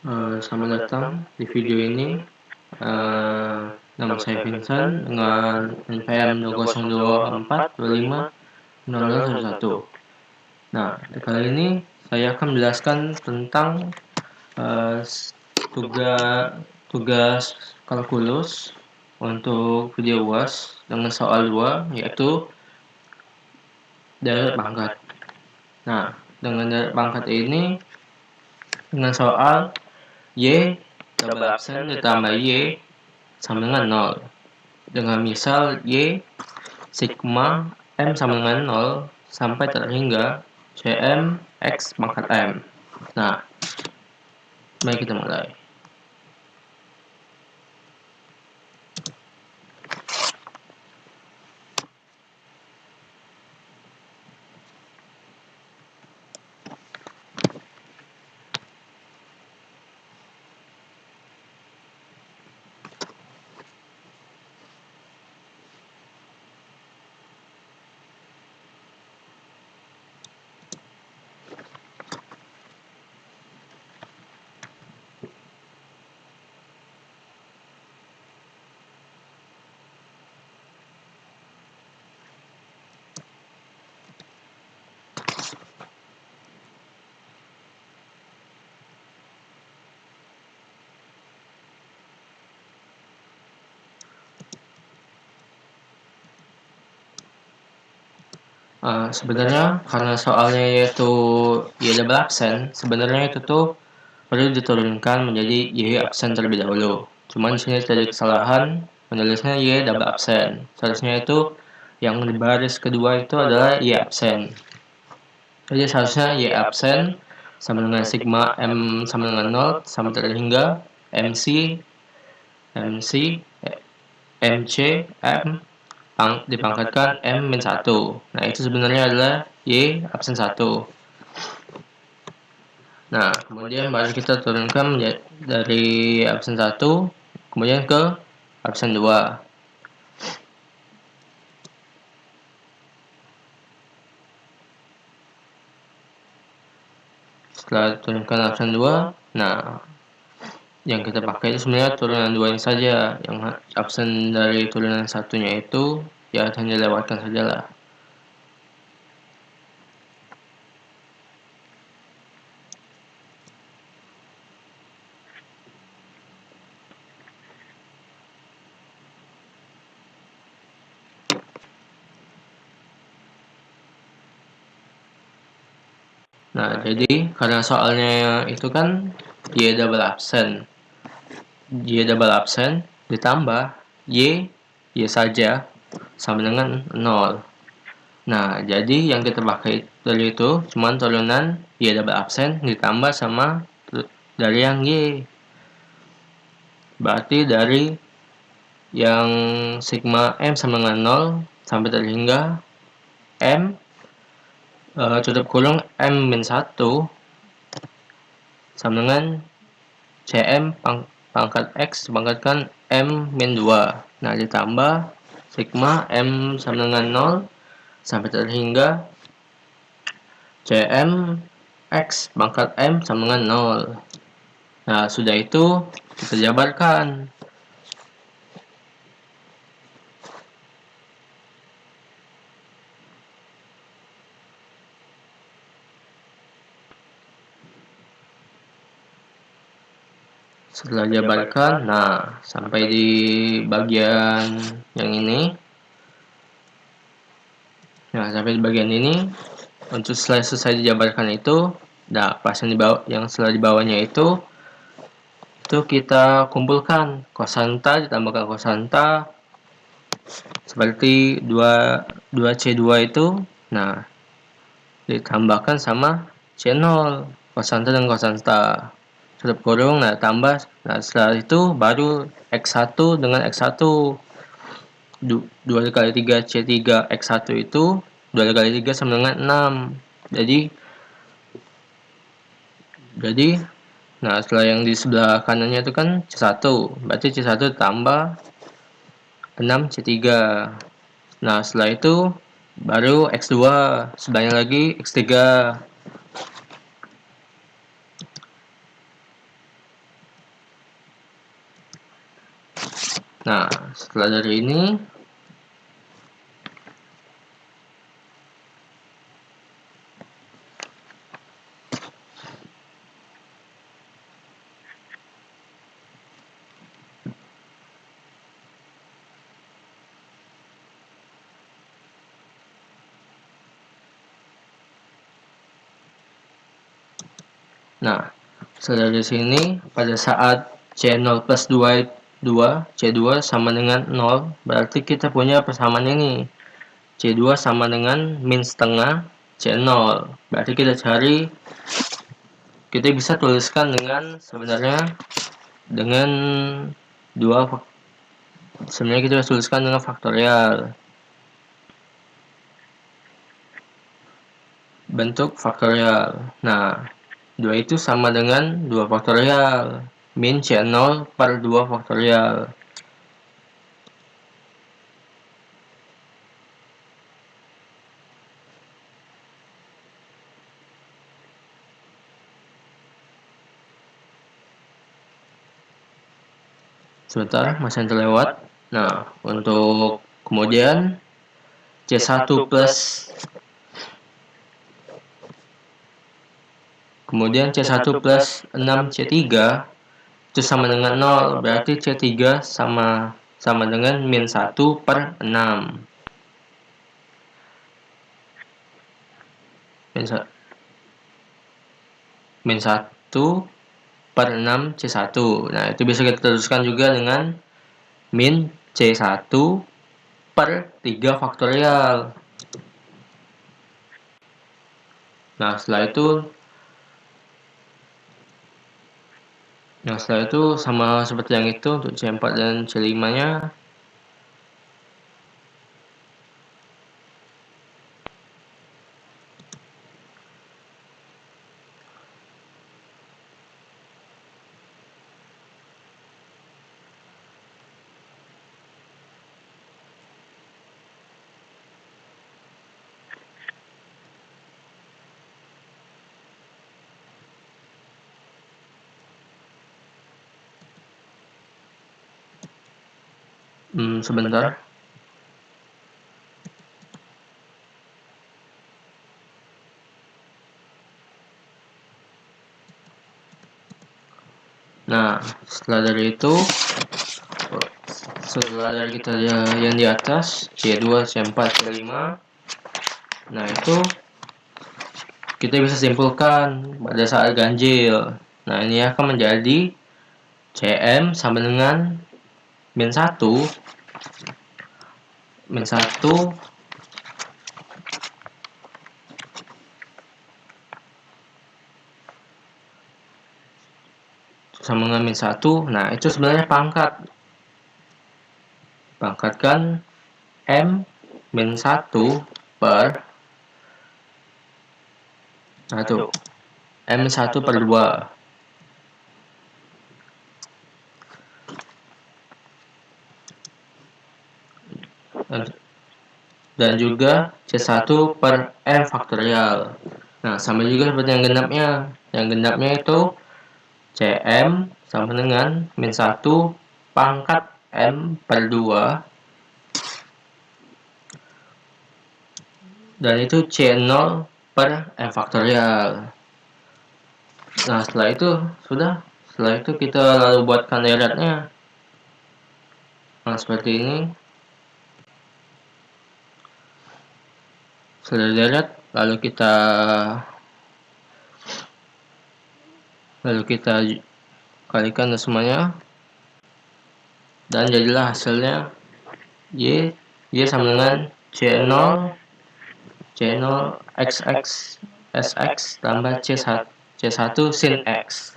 Selamat datang di video ini. Nama saya Vincent dengan NPM 20242505011. Nah, kali ini saya akan menjelaskan tentang tugas kalkulus untuk video UAS dengan soal 2, yaitu deret pangkat. Nah, dengan deret pangkat ini dengan soal Y double absen ditambah Y sama dengan 0. Dengan misal Y sigma M sama dengan 0 sampai terhingga Cm X pangkat M. Nah, mari kita mulai. Sebenarnya karena soalnya yaitu Y double absen, sebenarnya itu tuh perlu diturunkan menjadi Y absen terlebih dahulu. Cuman di sini terjadi kesalahan menulisnya Y double absen. Seharusnya itu yang di baris kedua itu adalah Y absen. Jadi seharusnya Y absen sama dengan sigma M sama dengan 0 sampai terhingga MC MC M dipangkatkan M-1. Nah, itu sebenarnya adalah Y absen 1. Nah, kemudian baru kita turunkan dari absen 1 kemudian ke absen 2. Setelah turunkan absen 2, nah yang kita pakai itu sebenarnya turunan 2 ini saja. Yang absen dari turunan satunya itu ya hanya dilewatkan sajalah. Nah, jadi karena soalnya itu kan Y double absen. Y double absen ditambah Y saja sama dengan 0. Nah, jadi yang kita pakai dari itu cuma turunan Y double absen ditambah sama dari yang Y. Berarti dari yang sigma M sama dengan 0 sampai terhingga M tutup kurung M-1 sama dengan Cm pangkat X dipangkatkan M-2. Nah, ditambah sigma M sama dengan 0 sampai terhingga Cm X pangkat M sama dengan 0. Nah, sudah itu kita jabarkan. Setelah jabarkan, nah sampai di bagian yang ini. Nah, sampai di bagian ini, untuk setelah selesai dijabarkan itu, nah pas yang setelah di bawahnya itu kita kumpulkan kosanta ditambahkan kosanta seperti 2C2 itu, nah ditambahkan sama C0, kosanta dan kosanta. Tutup kurung, nah tambah, nah setelah itu baru X1 dengan X1. 2 kali 3 C3 X1 itu 2 kali 3 sama dengan 6. Jadi nah setelah yang di sebelah kanannya itu kan C1, berarti C1 tambah 6 C3. Nah, setelah itu baru X2, sebelahnya lagi X3. Nah, setelah dari ini, nah, setelah dari sini, pada saat C0 plus 2, C2 sama dengan 0, berarti kita punya persamaan ini. C2 sama dengan min setengah C0. Berarti kita bisa tuliskan dengan sebenarnya dengan sebenarnya kita bisa tuliskan dengan faktorial. Bentuk faktorial. Nah, 2 itu sama dengan 2 faktorial. Min C0 per 2 faktorial. Sebentar, masih yang terlewat. Nah, untuk kemudian C1 plus Kemudian C1 plus 6C3 itu sama dengan 0, berarti C3 sama dengan min 1 per 6. Min 1 per 6 C1. Nah, itu bisa kita teruskan juga dengan min C1 per 3 faktorial. Nah, setelah itu sama seperti yang itu untuk C4 dan C5-nya. Sebentar. Nah, setelah dari kita yang di atas C2, C4, C5, nah itu kita bisa simpulkan pada saat ganjil. Nah, ini akan menjadi Cm sama dengan min 1 sama dengan min 1. Nah, itu sebenarnya pangkatkan M min 1 per M 1 per 2. Dan juga C1 per M faktorial. Nah, sama juga seperti yang genapnya. Yang genapnya itu Cm sama dengan min 1 pangkat M per 2. Dan itu C0 per M faktorial. Nah, setelah itu kita lalu buatkan deret-nya. Nah, seperti ini. Sudah deret, lalu kita kalikan semuanya, dan jadilah hasilnya Y sama dengan C0 XX SX tambah C1 sin X.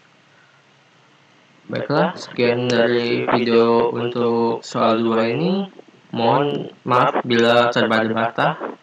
Baiklah, sekian dari video untuk soal 2 ini. Mohon maaf bila terbata-bata.